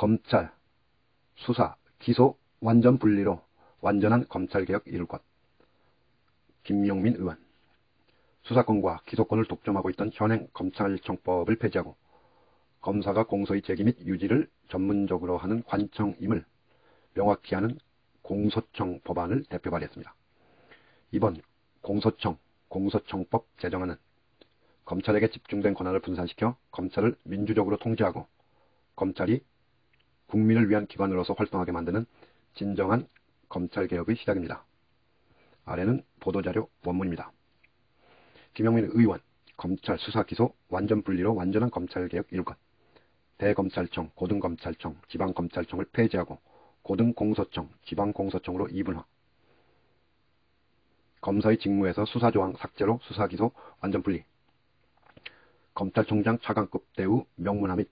검찰, 수사, 기소 완전 분리로 완전한 검찰개혁 이룰 것. 김용민 의원. 수사권과 기소권을 독점하고 있던 현행 검찰청법을 폐지하고 검사가 공소의 제기 및 유지를 전문적으로 하는 관청임을 명확히 하는 공소청 법안을 대표 발의했습니다. 이번 공소청법 제정안은 검찰에게 집중된 권한을 분산시켜 검찰을 민주적으로 통제하고 검찰이 국민을 위한 기관으로서 활동하게 만드는 진정한 검찰개혁의 시작입니다. 아래는 보도자료 원문입니다. 김용민 의원, 검찰, 수사, 기소 완전 분리로 완전한 검찰개혁 이룰 것. 대검찰청, 고등검찰청, 지방검찰청을 폐지하고 고등공소청, 지방공소청으로 이분화. 검사의 직무에서 수사조항 삭제로 수사, 기소 완전 분리. 검찰총장 차관급 대우 명문화 및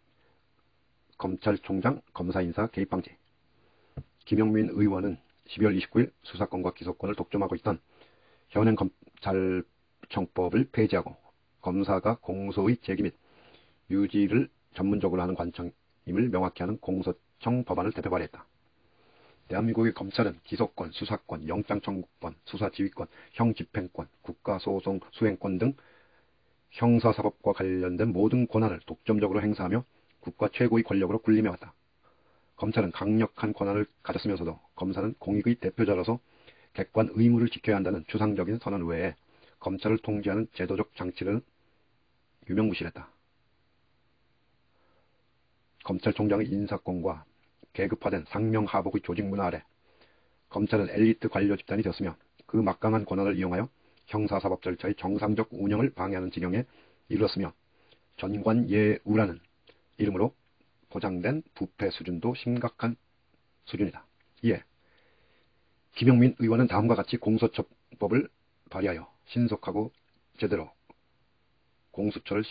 검찰총장 검사 인사 개입 방지. 김용민 의원은 12월 29일 수사권과 기소권을 독점하고 있던 현행 검찰청법을 폐지하고 검사가 공소의 제기 및 유지를 전문적으로 하는 관청임을 명확히 하는 공소청 법안을 대표 발의했다. 대한민국의 검찰은 기소권, 수사권, 영장청구권, 수사지휘권, 형집행권, 국가소송 수행권 등 형사사법과 관련된 모든 권한을 독점적으로 행사하며 국가 최고의 권력으로 군림해왔다. 검찰은 강력한 권한을 가졌으면서도 검사는 공익의 대표자로서 객관 의무를 지켜야 한다는 추상적인 선언 외에 검찰을 통제하는 제도적 장치는 유명무실했다. 검찰총장의 인사권과 계급화된 상명하복의 조직 문화 아래 검찰은 엘리트 관료 집단이 되었으며 그 막강한 권한을 이용하여 형사사법 절차의 정상적 운영을 방해하는 지경에 이르렀으며 전관예우라는 이름으로 포장된 부패 수준도 심각한 수준이다. 이에 김용민 의원은 다음과 같이 공소처법을 발의하여 신속하고 제대로 공수처를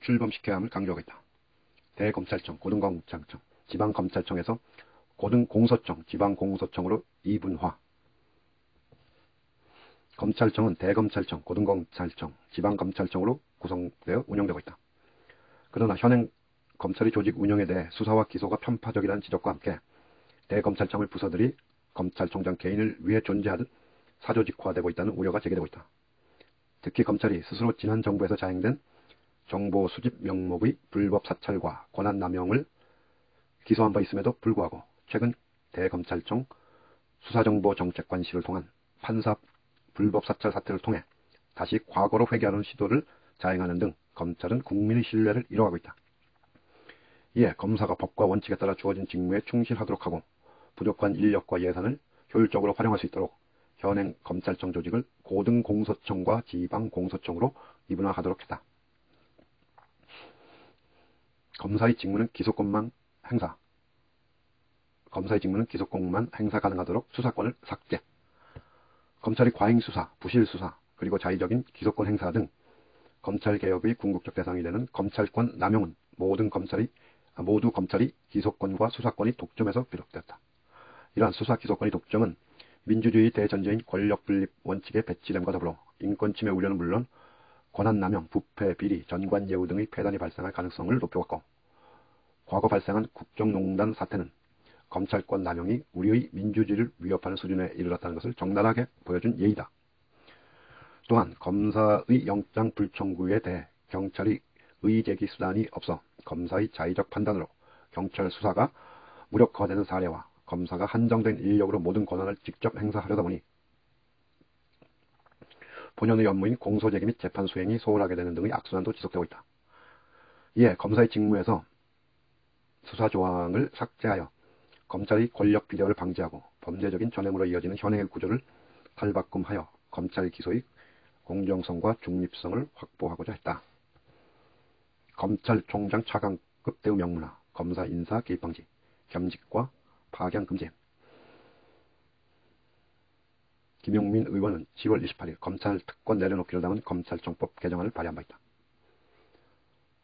출범시켜야 함을 강조하고 있다. 대검찰청, 고등검찰청, 지방검찰청에서 고등공소청, 지방공소청으로 이분화. 검찰청은 대검찰청, 고등검찰청, 지방검찰청으로 구성되어 운영되고 있다. 그러나 현행 검찰의 조직 운영에 대해 수사와 기소가 편파적이라는 지적과 함께 대검찰청의 부서들이 검찰총장 개인을 위해 존재하듯 사조직화되고 있다는 우려가 제기되고 있다. 특히 검찰이 스스로 지난 정부에서 자행된 정보 수집 명목의 불법 사찰과 권한 남용을 기소한 바 있음에도 불구하고 최근 대검찰청 수사정보정책관실을 통한 판사 불법 사찰 사태를 통해 다시 과거로 회귀하는 시도를 자행하는 등 검찰은 국민의 신뢰를 잃어가고 있다. 이에 검사가 법과 원칙에 따라 주어진 직무에 충실하도록 하고 부족한 인력과 예산을 효율적으로 활용할 수 있도록 현행 검찰청 조직을 고등공소청과 지방공소청으로 이분화하도록 했다. 검사의 직무는 기소권만 행사 가능하도록 수사권을 삭제. 검찰의 과잉수사, 부실수사, 그리고 자의적인 기소권 행사 등 검찰개혁의 궁극적 대상이 되는 검찰권 남용은 모두 검찰이 기소권과 수사권이 독점에서 비롯되었다. 이러한 수사 기소권의 독점은 민주주의 대전제인 권력분립 원칙의 배치됨과 더불어 인권침해 우려는 물론 권한남용, 부패, 비리, 전관예우 등의 폐단이 발생할 가능성을 높여왔고 과거 발생한 국정농단 사태는 검찰권 남용이 우리의 민주주의를 위협하는 수준에 이르렀다는 것을 적나라하게 보여준 예이다. 또한 검사의 영장 불청구에 대해 경찰의 의제기 수단이 없어 검사의 자의적 판단으로 경찰 수사가 무력화되는 사례와 검사가 한정된 인력으로 모든 권한을 직접 행사하려다 보니 본연의 업무인 공소제기 및 재판 수행이 소홀하게 되는 등의 악순환도 지속되고 있다. 이에 검사의 직무에서 수사조항을 삭제하여 검찰의 권력 비례를 방지하고 범죄적인 전횡으로 이어지는 현행의 구조를 탈바꿈하여 검찰 기소의 공정성과 중립성을 확보하고자 했다. 검찰총장 차관급 대우 명문화, 검사 인사 개입 방지, 겸직과 파견 금지. 김용민 의원은 10월 28일 검찰 특권 내려놓기를 담은 검찰청법 개정안을 발의한 바 있다.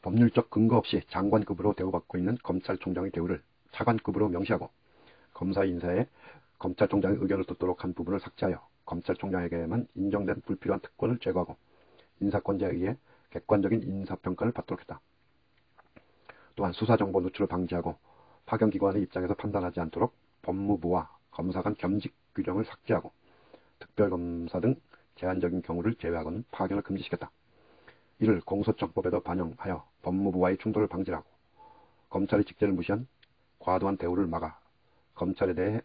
법률적 근거 없이 장관급으로 대우받고 있는 검찰총장의 대우를 차관급으로 명시하고 검사 인사에 검찰총장의 의견을 듣도록 한 부분을 삭제하여 검찰총장에게만 인정된 불필요한 특권을 제거하고 인사권자에 의해 객관적인 인사평가를 받도록 했다. 또한 수사정보 누출을 방지하고 파견기관의 입장에서 판단하지 않도록 법무부와 검사 간 겸직 규정을 삭제하고 특별검사 등 제한적인 경우를 제외하고는 파견을 금지시켰다. 이를 공소청법에도 반영하여 법무부와의 충돌을 방지하고 검찰의 직제를 무시한 과도한 대우를 막아 검찰에 대해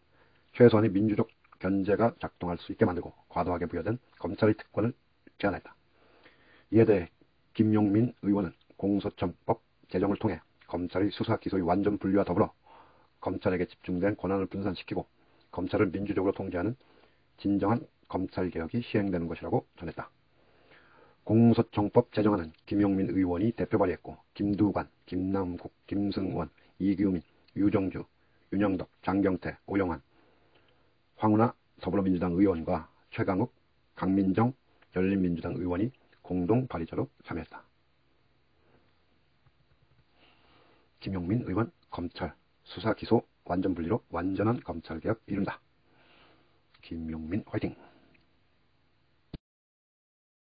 최소한의 민주적 견제가 작동할 수 있게 만들고 과도하게 부여된 검찰의 특권을 제한했다. 이에 대해 김용민 의원은 공소청법 제정을 통해 검찰의 수사 기소의 완전 분리와 더불어 검찰에게 집중된 권한을 분산시키고 검찰을 민주적으로 통제하는 진정한 검찰개혁이 시행되는 것이라고 전했다. 공소청법 제정안은 김용민 의원이 대표 발의했고 김두관, 김남국, 김승원, 이규민, 유정주, 윤영덕, 장경태, 오영환, 황운하 더불어민주당 의원과 최강욱, 강민정 열린민주당 의원이 공동 발의자로 참여했다. 김용민 의원 검찰 수사 기소 완전 분리로 완전한 검찰개혁 이룬다. 김용민 화이팅!